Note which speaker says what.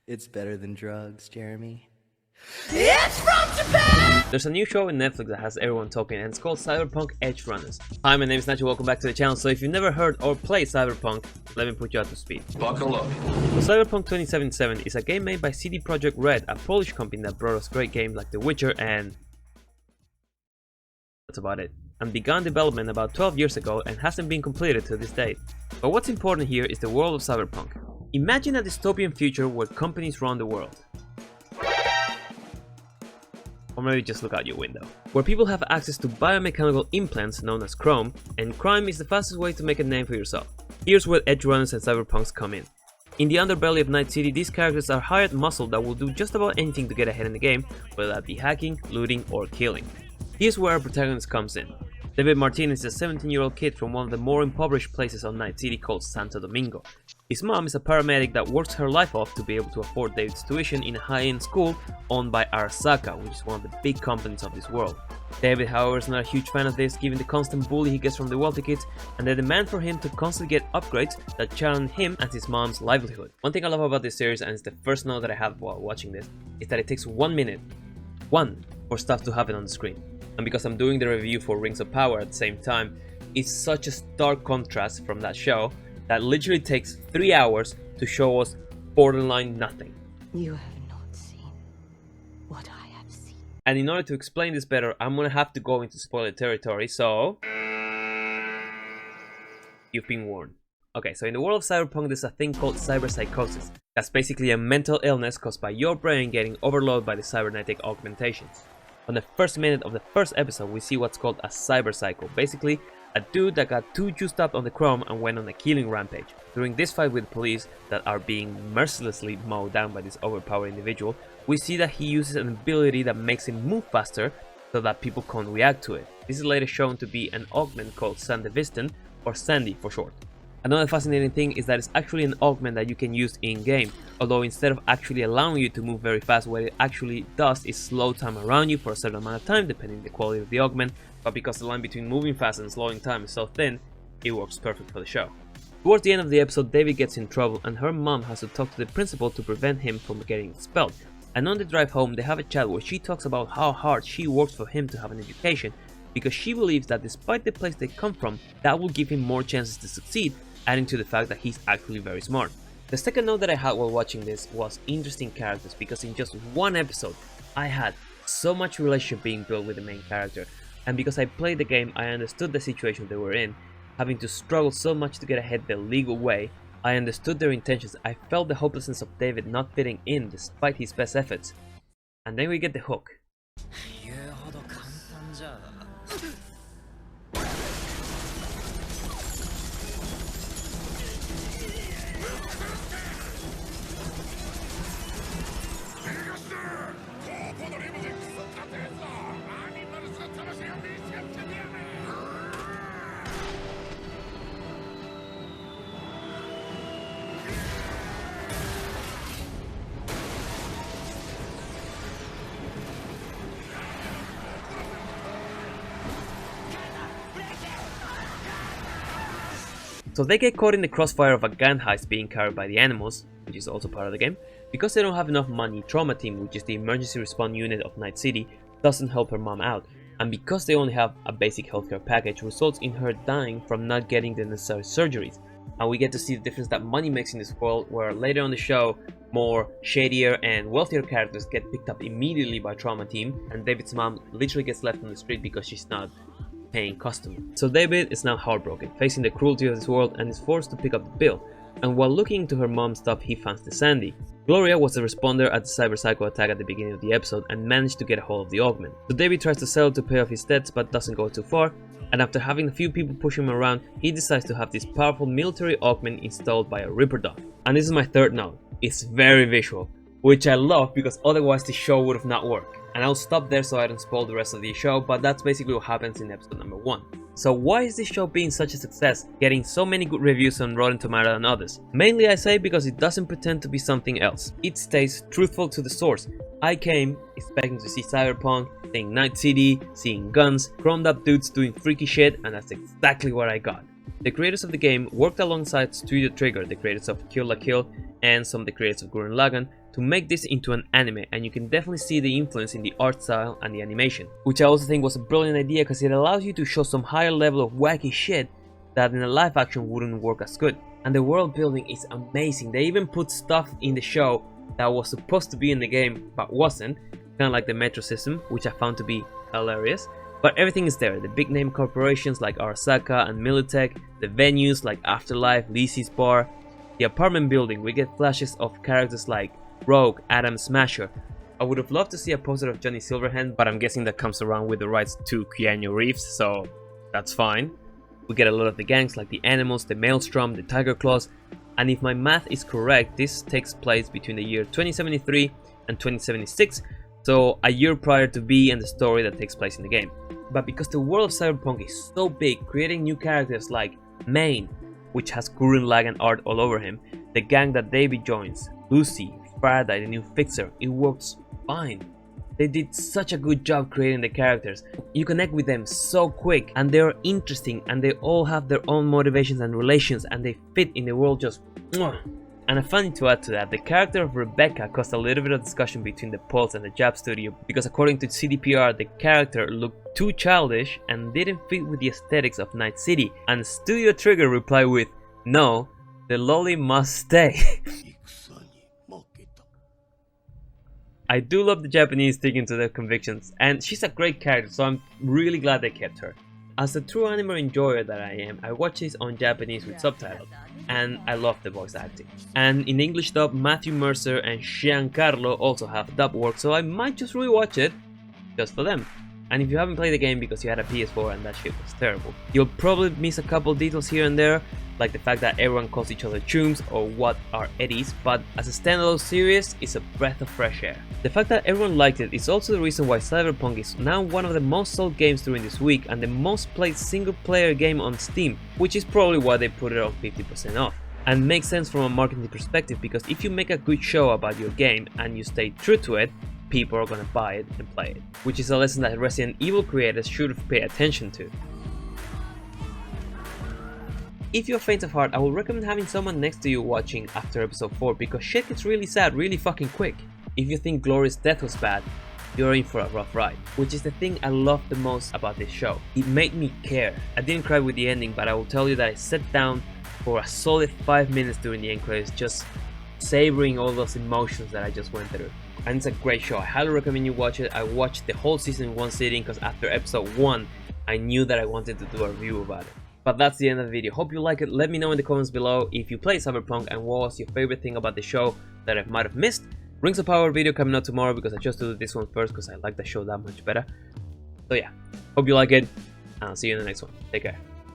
Speaker 1: It's better than drugs, Jeremy.
Speaker 2: It's from Japan!
Speaker 3: There's a new show in Netflix that has everyone talking, and it's called Cyberpunk Edgerunners. Hi, my name is Nacho, welcome back to the channel. So if you've never heard or played Cyberpunk, let me put you up to speed.
Speaker 4: Buckle up.
Speaker 3: So Cyberpunk 2077 is a game made by CD Projekt Red, a Polish company that brought us great games like The Witcher and... that's about it. And began development about 12 years ago and hasn't been completed to this date. But what's important here is the world of Cyberpunk. Imagine a dystopian future where companies run the world. Or maybe just look out your window. Where people have access to biomechanical implants known as chrome, and crime is the fastest way to make a name for yourself. Here's where Edgerunners and Cyberpunks come in. In the underbelly of Night City, these characters are hired muscle that will do just about anything to get ahead in the game, whether that be hacking, looting, or killing. Here's where our protagonist comes in. David Martinez is a 17-year-old kid from one of the more impoverished places on Night City called Santo Domingo. His mom is a paramedic that works her life off to be able to afford David's tuition in a high-end school owned by Arasaka, which is one of the big companies of this world. David, however, is not a huge fan of this, given the constant bully he gets from the wealthy kids and the demand for him to constantly get upgrades that challenge him and his mom's livelihood. One thing I love about this series, and it's the first note that I have while watching this, is that it takes 1 minute, for stuff to happen on the screen. And because I'm doing the review for Rings of Power at the same time, it's such a stark contrast from that show that literally takes 3 hours to show us borderline nothing.
Speaker 2: You have not seen what I have seen.
Speaker 3: And in order to explain this better, I'm gonna have to go into spoiler territory, so... you've been warned. Okay, so in the world of Cyberpunk, there's a thing called cyberpsychosis. That's basically a mental illness caused by your brain getting overloaded by the cybernetic augmentations. On the first minute of the first episode, we see what's called a cyberpsycho, basically a dude that got too juiced up on the chrome and went on a killing rampage. During this fight with police that are being mercilessly mowed down by this overpowered individual, we see that he uses an ability that makes him move faster so that people can't react to it. This is later shown to be an augment called Sandevistan, or Sandy for short. Another fascinating thing is that it's actually an augment that you can use in-game, although instead of actually allowing you to move very fast, what it actually does is slow time around you for a certain amount of time, depending on the quality of the augment, but because the line between moving fast and slowing time is so thin, it works perfect for the show. Towards the end of the episode, David gets in trouble and her mom has to talk to the principal to prevent him from getting expelled. And on the drive home, they have a chat where she talks about how hard she works for him to have an education, because she believes that despite the place they come from, that will give him more chances to succeed, adding to the fact that he's actually very smart. The second note that I had while watching this was interesting characters, because in just one episode I had so much relationship being built with the main character, and because I played the game I understood the situation they were in, having to struggle so much to get ahead the legal way. I understood their intentions. I felt the hopelessness of David not fitting in despite his best efforts. And then we get the hook. So they get caught in the crossfire of a gun heist being carried by the animals, which is also part of the game. Because they don't have enough money, Trauma Team, which is the emergency response unit of Night City, doesn't help her mom out. And because they only have a basic healthcare package, results in her dying from not getting the necessary surgeries. And we get to see the difference that money makes in this world, where later on the show, more shadier and wealthier characters get picked up immediately by Trauma Team, and David's mom literally gets left on the street because she's not paying customer. So David is now heartbroken, facing the cruelty of this world, and is forced to pick up the bill. And while looking into her mom's stuff, he finds the Sandy. Gloria was the responder at the cyberpsycho attack at the beginning of the episode and managed to get a hold of the augment. So David tries to sell to pay off his debts but doesn't go too far, and after having a few people push him around, he decides to have this powerful military augment installed by a Ripper Dog. And this is my third note. It's very visual, which I love because otherwise the show would have not worked. And I'll stop there so I don't spoil the rest of the show, but that's basically what happens in episode number 1. So why is this show being such a success, getting so many good reviews on Rotten Tomatoes and others? Mainly I say because it doesn't pretend to be something else. It stays truthful to the source. I came expecting to see Cyberpunk, seeing Night City, seeing guns, chromed up dudes doing freaky shit, and that's exactly what I got. The creators of the game worked alongside Studio Trigger, the creators of Kill la Kill, and some of the creators of Gurren Lagann, to make this into an anime, and you can definitely see the influence in the art style and the animation, which I also think was a brilliant idea because it allows you to show some higher level of wacky shit that in a live action wouldn't work as good. And the world building is amazing. They even put stuff in the show that was supposed to be in the game but wasn't, kind of like the metro system, which I found to be hilarious. But everything is there, the big name corporations like Arasaka and Militech, the venues like Afterlife, Lizzy's Bar, the apartment building. We get flashes of characters like Rogue, Adam Smasher. I would have loved to see a poster of Johnny Silverhand, but I'm guessing that comes around with the rights to Keanu Reeves, so that's fine. We get a lot of the gangs like the Animals, the Maelstrom, the Tiger Claws, and if my math is correct, this takes place between the year 2073 and 2076, so a year prior to B and the story that takes place in the game. But because the world of Cyberpunk is so big, creating new characters like Maine, which has Gurren Lagann art all over him, the gang that David joins, Lucy, Faraday, the new fixer, it works fine. They did such a good job creating the characters. You connect with them so quick, and they are interesting, and they all have their own motivations and relations, and they fit in the world just mwah. And funny to add to that, the character of Rebecca caused a little bit of discussion between the Pulse and the Jab studio, because according to CDPR, the character looked too childish and didn't fit with the aesthetics of Night City, and Studio Trigger replied with, "No, the LOLI must stay." I do love the Japanese sticking to their convictions, and she's a great character, so I'm really glad they kept her. As a true anime enjoyer that I am, I watch this on Japanese with subtitles, and I love the voice acting. And in English dub, Matthew Mercer and Giancarlo also have dub work, so I might just rewatch it just for them. And if you haven't played the game because you had a PS4 and that shit was terrible, you'll probably miss a couple details here and there, like the fact that everyone calls each other chooms or what are eddies, but as a standalone series, it's a breath of fresh air. The fact that everyone liked it is also the reason why Cyberpunk is now one of the most sold games during this week and the most played single player game on Steam, which is probably why they put it on 50% off. And makes sense from a marketing perspective, because if you make a good show about your game and you stay true to it, people are gonna buy it and play it, which is a lesson that Resident Evil creators should have paid attention to. If you're faint of heart, I would recommend having someone next to you watching after episode 4, because shit gets really sad really fucking quick. If you think Glory's death was bad, you're in for a rough ride, which is the thing I love the most about this show. It made me care. I didn't cry with the ending, but I will tell you that I sat down for a solid 5 minutes during the end credits, just savoring all those emotions that I just went through. And it's a great show. I highly recommend you watch it. I watched the whole season in one sitting because after episode 1 I knew that I wanted to do a review about it. But that's the end of the video. Hope you like it. Let me know in the comments below if you played Cyberpunk and what was your favorite thing about the show that I might have missed. Rings of Power video coming out tomorrow because I just did this one first because I like the show that much better. So yeah, hope you like it, and I'll see you in the next one. Take care.